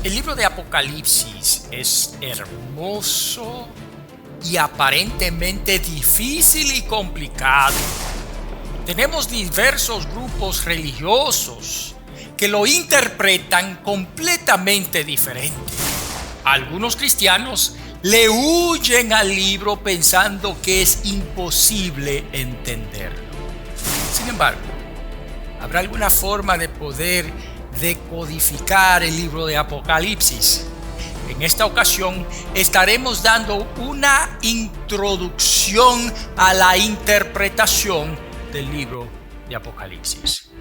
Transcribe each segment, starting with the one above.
El libro de Apocalipsis es hermoso y aparentemente difícil y complicado. Tenemos diversos grupos religiosos que lo interpretan completamente diferente. Algunos cristianos le huyen al libro pensando que es imposible entenderlo. Sin embargo, ¿habrá alguna forma de poder decodificar el libro de Apocalipsis? En esta ocasión estaremos dando una introducción a la interpretación del libro de Apocalipsis.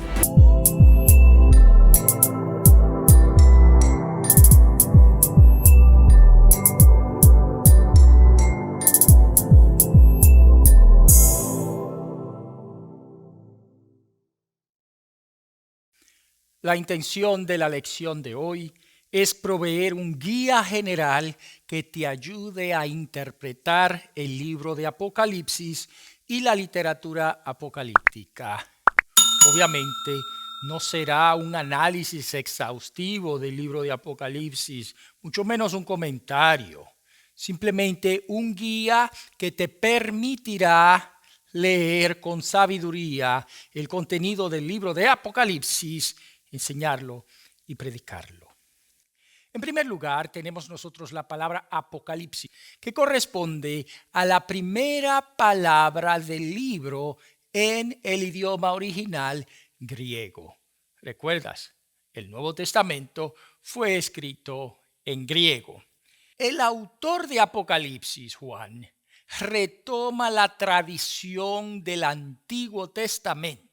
La intención de la lección de hoy es proveer un guía general que te ayude a interpretar el libro de Apocalipsis y la literatura apocalíptica. Obviamente, no será un análisis exhaustivo del libro de Apocalipsis, mucho menos un comentario. Simplemente un guía que te permitirá leer con sabiduría el contenido del libro de Apocalipsis, enseñarlo y predicarlo. En primer lugar, tenemos nosotros la palabra Apocalipsis, que corresponde a la primera palabra del libro en el idioma original griego. ¿Recuerdas? El Nuevo Testamento fue escrito en griego. El autor de Apocalipsis, Juan, retoma la tradición del Antiguo Testamento.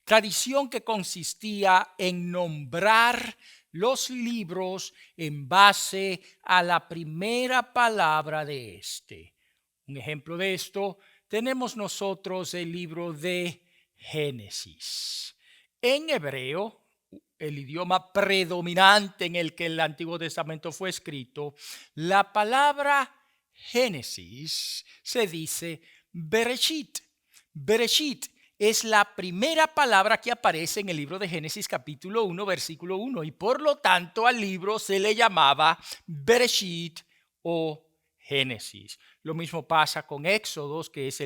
Tradición que consistía en nombrar los libros en base a la primera palabra de este. Un ejemplo de esto tenemos nosotros el libro de Génesis. En hebreo, el idioma predominante en el que el Antiguo Testamento fue escrito, la palabra Génesis se dice Bereshit. Bereshit es la primera palabra que aparece en el libro de Génesis capítulo 1, versículo 1, y por lo tanto al libro se le llamaba Bereshit o Génesis. Lo mismo pasa con Éxodos, que es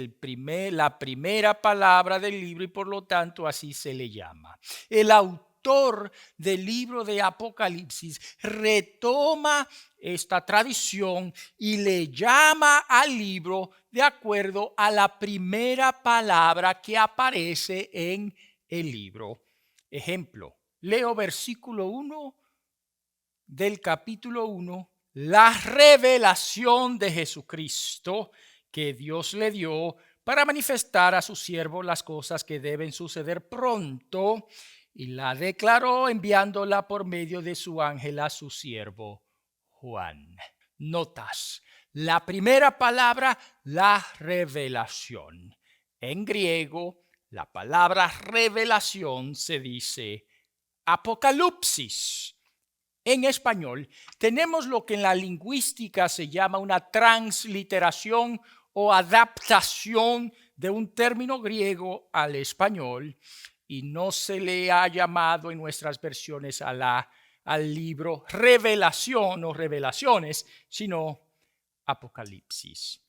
la primera palabra del libro y por lo tanto así se le llama. El autor del libro de Apocalipsis retoma esta tradición y le llama al libro de acuerdo a la primera palabra que aparece en el libro. Ejemplo, leo versículo 1 del capítulo 1, la revelación de Jesucristo que Dios le dio para manifestar a su siervo las cosas que deben suceder pronto, y la declaró enviándola por medio de su ángel a su siervo Juan. Notas, la primera palabra, la revelación. En griego, la palabra revelación se dice apocalipsis. En español, tenemos lo que en la lingüística se llama una transliteración o adaptación de un término griego al español, y no se le ha llamado en nuestras versiones al libro revelación o revelaciones, sino Apocalipsis.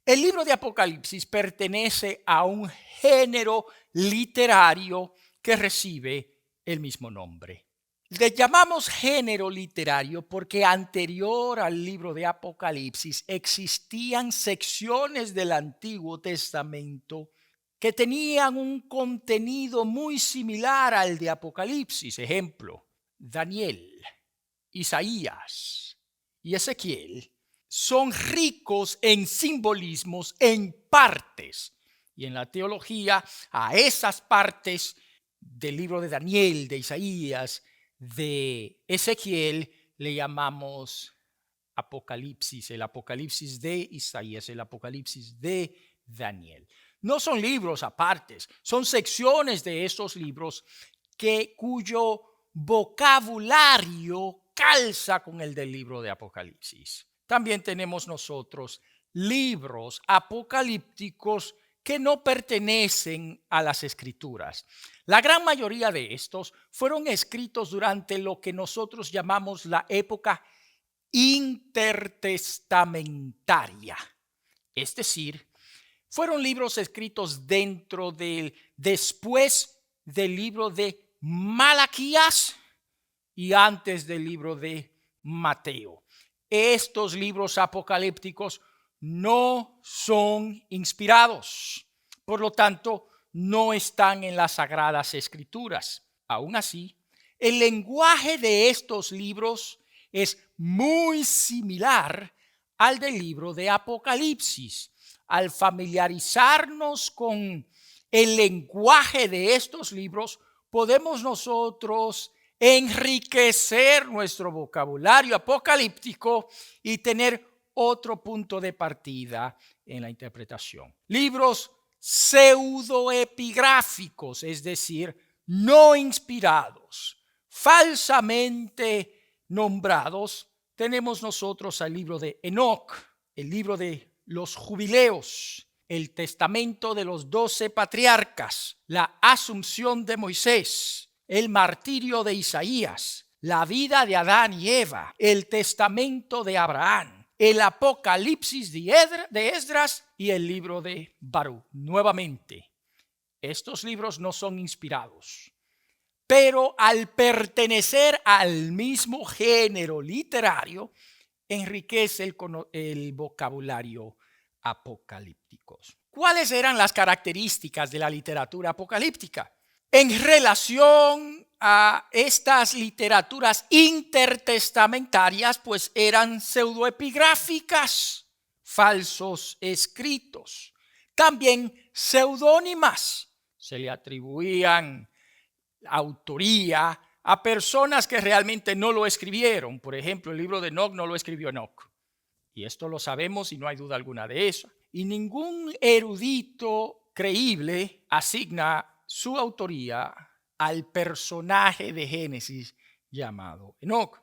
El libro de Apocalipsis pertenece a un género literario que recibe el mismo nombre. Le llamamos género literario porque anterior al libro de Apocalipsis existían secciones del Antiguo Testamento que tenían un contenido muy similar al de Apocalipsis. Ejemplo, Daniel, Isaías y Ezequiel son ricos en simbolismos en partes. Y en la teología, a esas partes del libro de Daniel, de Isaías, de Ezequiel, le llamamos Apocalipsis, el Apocalipsis de Isaías, el Apocalipsis de Daniel. No son libros apartes, son secciones de esos libros cuyo vocabulario calza con el del libro de Apocalipsis. También tenemos nosotros libros apocalípticos que no pertenecen a las Escrituras. La gran mayoría de estos fueron escritos durante lo que nosotros llamamos la época intertestamentaria. Es decir, fueron libros escritos después del libro de Malaquías y antes del libro de Mateo. Estos libros apocalípticos no son inspirados, por lo tanto, no están en las Sagradas Escrituras. Aún así, el lenguaje de estos libros es muy similar al del libro de Apocalipsis. Al familiarizarnos con el lenguaje de estos libros, podemos nosotros enriquecer nuestro vocabulario apocalíptico y tener otro punto de partida en la interpretación. Libros pseudoepigráficos, es decir, no inspirados, falsamente nombrados, tenemos nosotros el libro de Enoc, el libro de los jubileos, el testamento de los 12 patriarcas, la asunción de Moisés, el martirio de Isaías, la vida de Adán y Eva, el testamento de Abraham, el Apocalipsis de Esdras y el libro de Baruch. Nuevamente, estos libros no son inspirados, pero al pertenecer al mismo género literario, enriquece el vocabulario apocalíptico. ¿Cuáles eran las características de la literatura apocalíptica? En relación a estas literaturas intertestamentarias, pues eran pseudoepigráficas, falsos escritos, también seudónimas. Se le atribuían autoría a personas que realmente no lo escribieron. Por ejemplo, el libro de Enoc no lo escribió Enoc. Y esto lo sabemos y no hay duda alguna de eso. Y ningún erudito creíble asigna su autoría al personaje de Génesis llamado Enoc.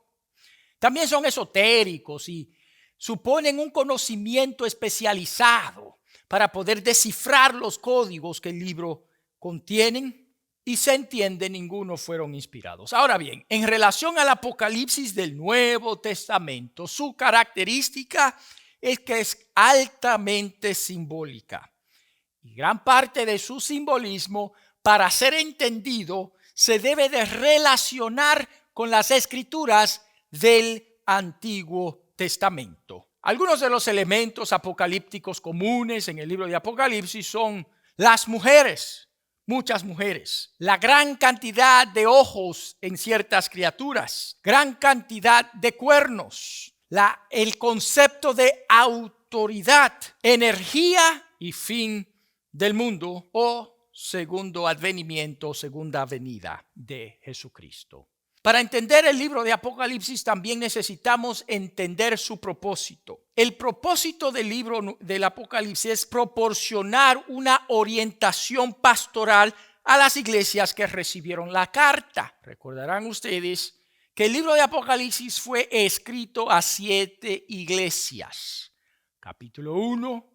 También son esotéricos y suponen un conocimiento especializado para poder descifrar los códigos que el libro contiene, y se entiende ninguno fueron inspirados. Ahora bien, en relación al Apocalipsis del Nuevo Testamento, su característica es que es altamente simbólica. Y gran parte de su simbolismo, para ser entendido, se debe de relacionar con las escrituras del Antiguo Testamento. Algunos de los elementos apocalípticos comunes en el libro de Apocalipsis son las mujeres, muchas mujeres, la gran cantidad de ojos en ciertas criaturas, gran cantidad de cuernos, el concepto de autoridad, energía y fin del mundo o segundo advenimiento, segunda venida de Jesucristo. Para entender el libro de Apocalipsis también necesitamos entender su propósito. El propósito del libro del Apocalipsis es proporcionar una orientación pastoral a las iglesias que recibieron la carta. Recordarán ustedes que el libro de Apocalipsis fue escrito a 7 iglesias. Capítulo 1,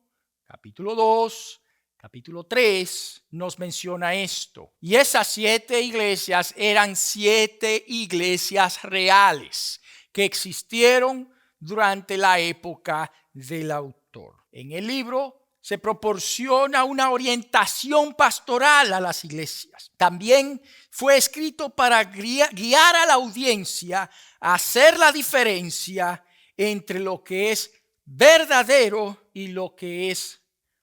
capítulo 2, capítulo 3 nos menciona esto. Y esas 7 iglesias eran 7 iglesias reales que existieron durante la época del autor. En el libro se proporciona una orientación pastoral a las iglesias. También fue escrito para guiar a la audiencia a hacer la diferencia entre lo que es verdadero y lo que es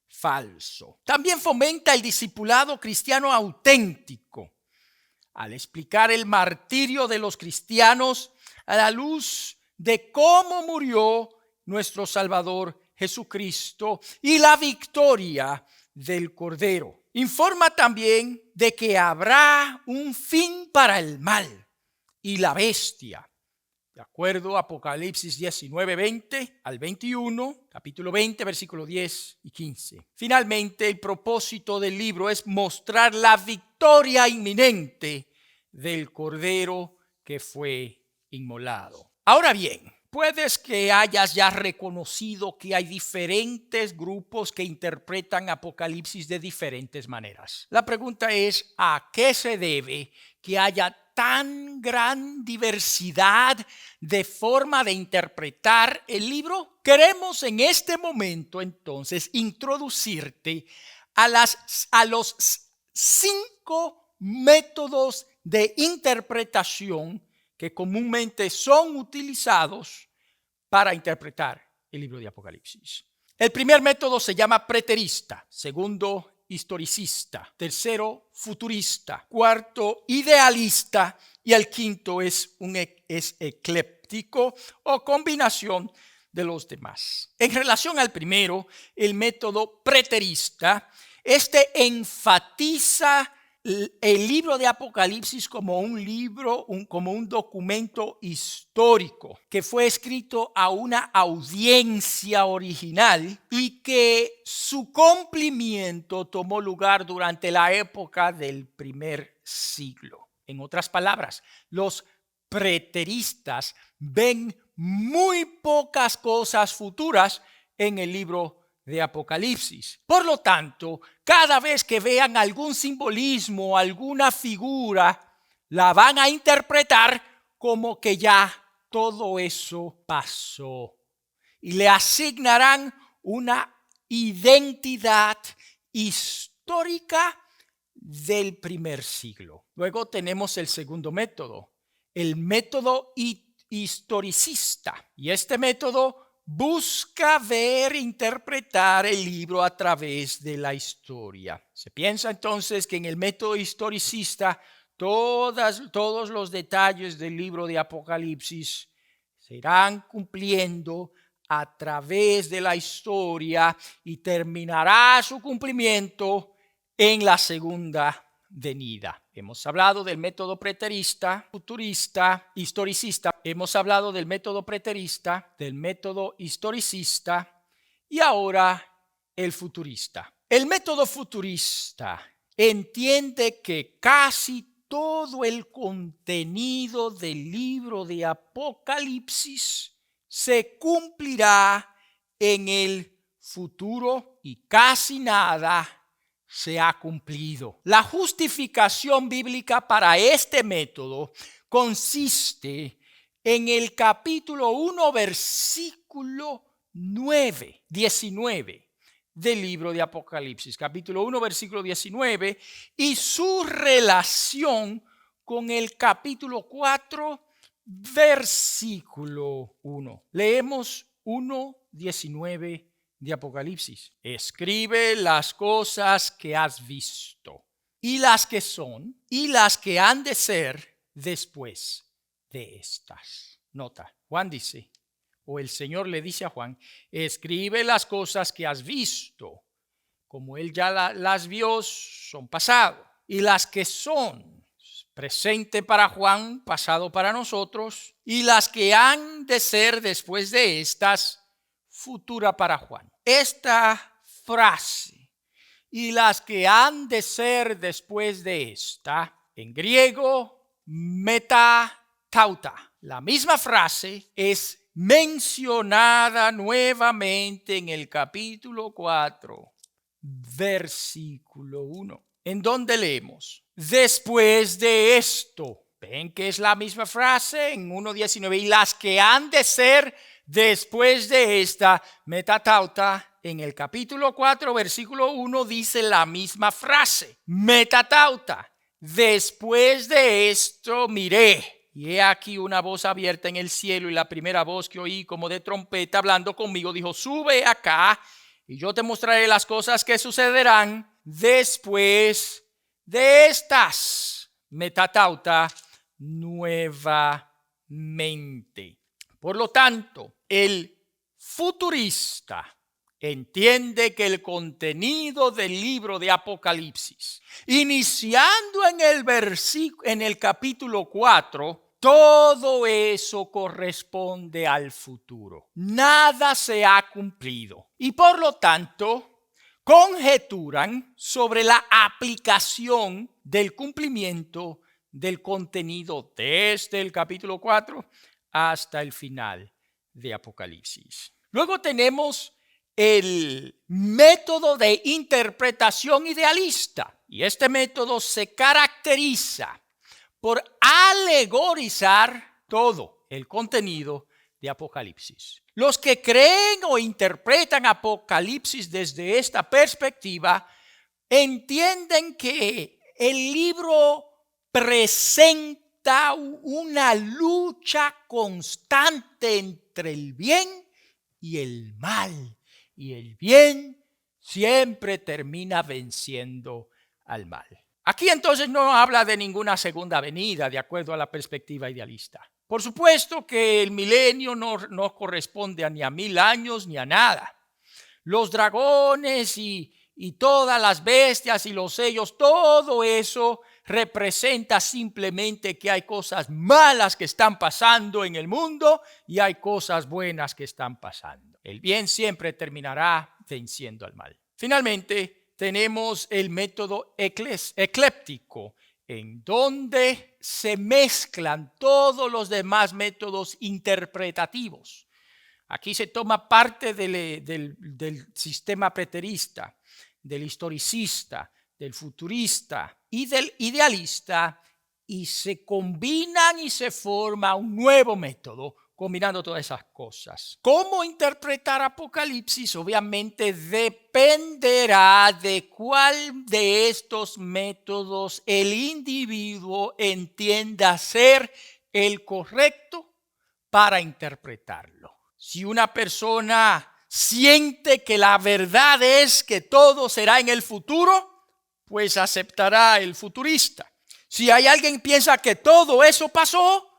falso. También fomenta el discipulado cristiano auténtico al explicar el martirio de los cristianos a la luz de cómo murió nuestro Salvador Jesucristo y la victoria del Cordero. Informa también de que habrá un fin para el mal y la bestia. De acuerdo a Apocalipsis 19, 20 al 21, capítulo 20, versículo 10 y 15. Finalmente, el propósito del libro es mostrar la victoria inminente del Cordero que fue inmolado. Ahora bien, puedes que hayas ya reconocido que hay diferentes grupos que interpretan Apocalipsis de diferentes maneras. La pregunta es, ¿a qué se debe que haya tan gran diversidad de forma de interpretar el libro? Queremos en este momento entonces introducirte a los 5 métodos de interpretación que comúnmente son utilizados para interpretar el libro de Apocalipsis. El primer método se llama preterista, segundo historicista, tercero futurista, cuarto idealista y el quinto es ecléptico o combinación de los demás. En relación al primero, el método preterista, enfatiza el libro de Apocalipsis como un libro, como un documento histórico que fue escrito a una audiencia original y que su cumplimiento tomó lugar durante la época del primer siglo. En otras palabras, los preteristas ven muy pocas cosas futuras en el libro de Apocalipsis. Por lo tanto, cada vez que vean algún simbolismo, alguna figura, la van a interpretar como que ya todo eso pasó y le asignarán una identidad histórica del primer siglo. Luego tenemos el segundo método, el método historicista, y este método busca ver e interpretar el libro a través de la historia. Se piensa entonces que en el método historicista todos los detalles del libro de Apocalipsis se irán cumpliendo a través de la historia y terminará su cumplimiento en la segunda venida. Hemos hablado del método preterista, futurista, historicista. Hemos hablado del método preterista, del método historicista y ahora el futurista. El método futurista entiende que casi todo el contenido del libro de Apocalipsis se cumplirá en el futuro y casi nada se ha cumplido. La justificación bíblica para este método consiste en el capítulo 1, versículo 19 del libro de Apocalipsis. Capítulo 1, versículo 19 y su relación con el capítulo 4, versículo 1. Leemos 1:19 de Apocalipsis. Escribe las cosas que has visto y las que son y las que han de ser después de estas. Nota, Juan dice, o el Señor le dice a Juan, escribe las cosas que has visto. Como él ya las vio, son pasado. Y las que son presente para Juan, pasado para nosotros. Y las que han de ser después de estas, futura para Juan. Esta frase, y las que han de ser después de esta, en griego, metatauta. La misma frase es mencionada nuevamente en el capítulo 4, versículo 1, en donde leemos, después de esto. Ven que es la misma frase en 1:19, y las que han de ser después de esta, metatauta, en el capítulo 4, versículo 1, dice la misma frase, metatauta. Después de esto miré, y he aquí una voz abierta en el cielo, y la primera voz que oí como de trompeta hablando conmigo dijo, sube acá, y yo te mostraré las cosas que sucederán después de estas, metatauta, nuevamente. Por lo tanto, el futurista entiende que el contenido del libro de Apocalipsis, iniciando en el capítulo 4, todo eso corresponde al futuro. Nada se ha cumplido. Y por lo tanto, conjeturan sobre la aplicación del cumplimiento del contenido desde el capítulo 4 hasta el final de Apocalipsis. Luego tenemos el método de interpretación idealista. Y este método se caracteriza por alegorizar todo el contenido de Apocalipsis. Los que creen o interpretan Apocalipsis desde esta perspectiva entienden que el libro presenta una lucha constante entre el bien y el mal. Y el bien siempre termina venciendo al mal. Aquí entonces no habla de ninguna segunda venida de acuerdo a la perspectiva idealista. Por supuesto que el milenio no corresponde ni a 1000 años ni a nada. Los dragones y todas las bestias y los sellos, todo eso representa simplemente que hay cosas malas que están pasando en el mundo y hay cosas buenas que están pasando. El bien siempre terminará venciendo al mal. Finalmente, tenemos el método ecléptico, en donde se mezclan todos los demás métodos interpretativos. Aquí se toma parte del sistema preterista, del historicista, del futurista y del idealista, y se combinan y se forma un nuevo método combinando todas esas cosas. ¿Cómo interpretar Apocalipsis? Obviamente dependerá de cuál de estos métodos el individuo entienda ser el correcto para interpretarlo. Si una persona siente que la verdad es que todo será en el futuro, pues aceptará el futurista. Si hay alguien que piensa que todo eso pasó,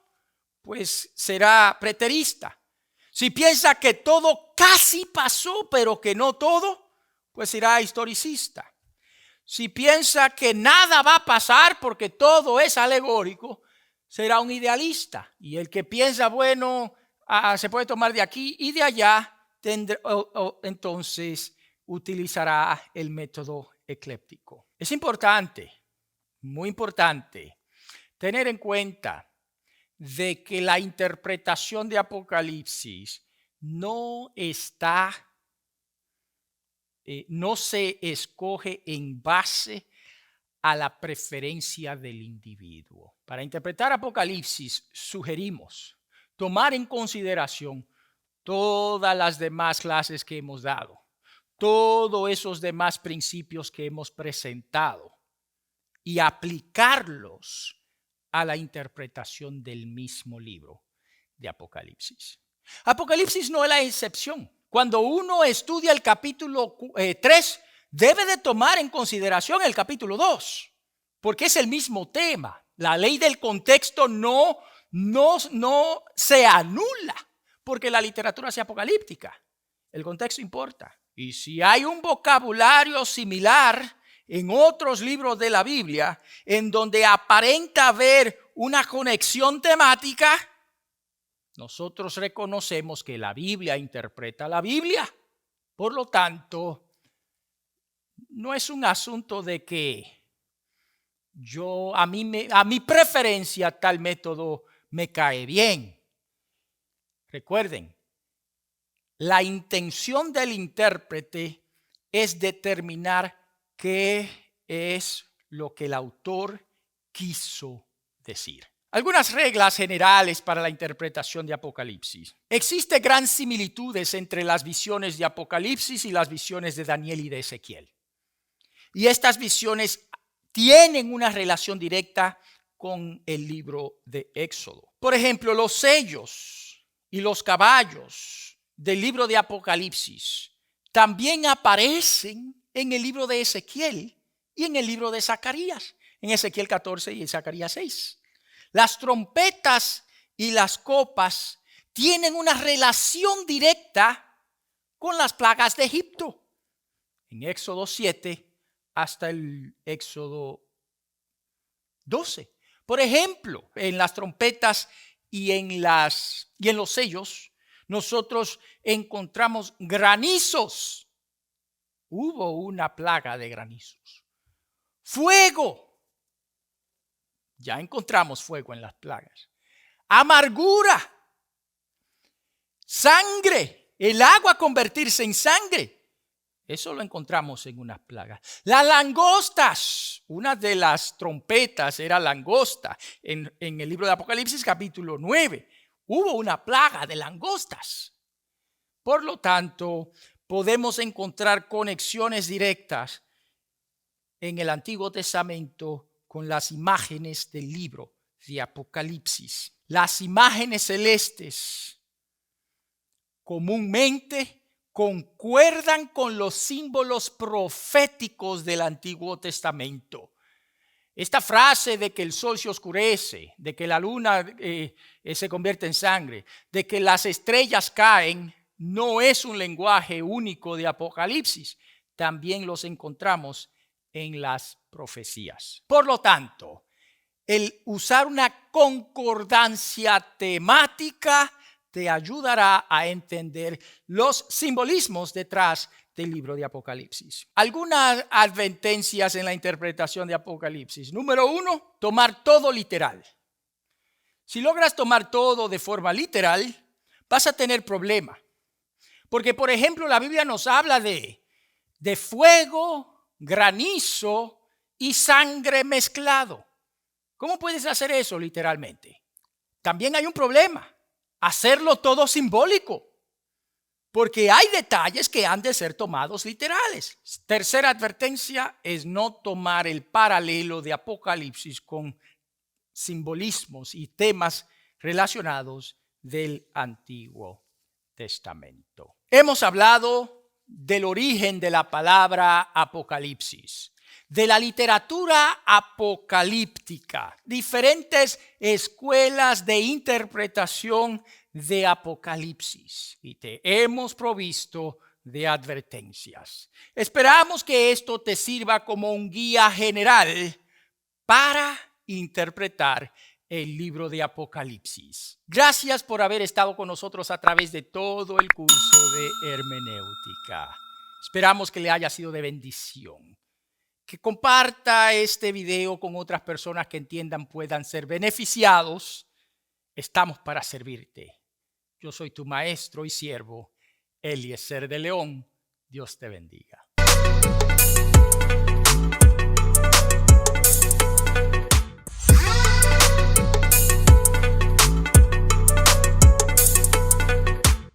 pues será preterista. Si piensa que todo casi pasó, pero que no todo, pues será historicista. Si piensa que nada va a pasar porque todo es alegórico, será un idealista. Y el que piensa, bueno, se puede tomar de aquí y de allá, entonces utilizará el método ecléptico. Es importante, muy importante, tener en cuenta de que la interpretación de Apocalipsis no se escoge en base a la preferencia del individuo. Para interpretar Apocalipsis sugerimos tomar en consideración todas las demás clases que hemos dado, todos esos demás principios que hemos presentado y aplicarlos a la interpretación del mismo libro de Apocalipsis. Apocalipsis no es la excepción. Cuando uno estudia el capítulo 3, debe de tomar en consideración el capítulo 2, porque es el mismo tema. La ley del contexto no se anula porque la literatura sea apocalíptica. El contexto importa. Y si hay un vocabulario similar en otros libros de la Biblia, en donde aparenta haber una conexión temática, nosotros reconocemos que la Biblia interpreta la Biblia. Por lo tanto, no es un asunto de que a mi preferencia tal método me cae bien. Recuerden, la intención del intérprete es determinar qué es lo que el autor quiso decir. Algunas reglas generales para la interpretación de Apocalipsis. Existen gran similitudes entre las visiones de Apocalipsis y las visiones de Daniel y de Ezequiel. Y estas visiones tienen una relación directa con el libro de Éxodo. Por ejemplo, los sellos y los caballos del libro de Apocalipsis también aparecen en el libro de Ezequiel y en el libro de Zacarías, en Ezequiel 14 y en Zacarías 6. Las trompetas y las copas tienen una relación directa con las plagas de Egipto. En Éxodo 7 hasta el Éxodo 12. Por ejemplo, en las trompetas y en los sellos, nosotros encontramos granizos. Hubo una plaga de granizos. Fuego. Ya encontramos fuego en las plagas. Amargura. Sangre, el agua convertirse en sangre. Eso lo encontramos en unas plagas. Las langostas, una de las trompetas era langosta. En el libro de Apocalipsis capítulo 9 hubo una plaga de langostas. Por lo tanto, podemos encontrar conexiones directas en el Antiguo Testamento con las imágenes del libro de Apocalipsis. Las imágenes celestes comúnmente concuerdan con los símbolos proféticos del Antiguo Testamento. Esta frase de que el sol se oscurece, de que la luna se convierte en sangre, de que las estrellas caen, no es un lenguaje único de Apocalipsis. También los encontramos en las profecías. Por lo tanto, el usar una concordancia temática te ayudará a entender los simbolismos detrás del libro de Apocalipsis. Algunas advertencias en la interpretación de Apocalipsis. Número 1, tomar todo literal. Si logras tomar todo de forma literal, vas a tener problemas. Porque, por ejemplo, la Biblia nos habla de fuego, granizo y sangre mezclado. ¿Cómo puedes hacer eso literalmente? También hay un problema. Hacerlo todo simbólico. Porque hay detalles que han de ser tomados literales. Tercera advertencia es no tomar el paralelo de Apocalipsis con simbolismos y temas relacionados del Antiguo Testamento. Hemos hablado del origen de la palabra Apocalipsis, de la literatura apocalíptica, diferentes escuelas de interpretación de Apocalipsis, y te hemos provisto de advertencias. Esperamos que esto te sirva como un guía general para interpretar el libro de Apocalipsis. Gracias por haber estado con nosotros a través de todo el curso de hermenéutica. Esperamos que le haya sido de bendición. Que comparta este video con otras personas que entiendan puedan ser beneficiados. Estamos para servirte. Yo soy tu maestro y siervo, Eliezer de León. Dios te bendiga.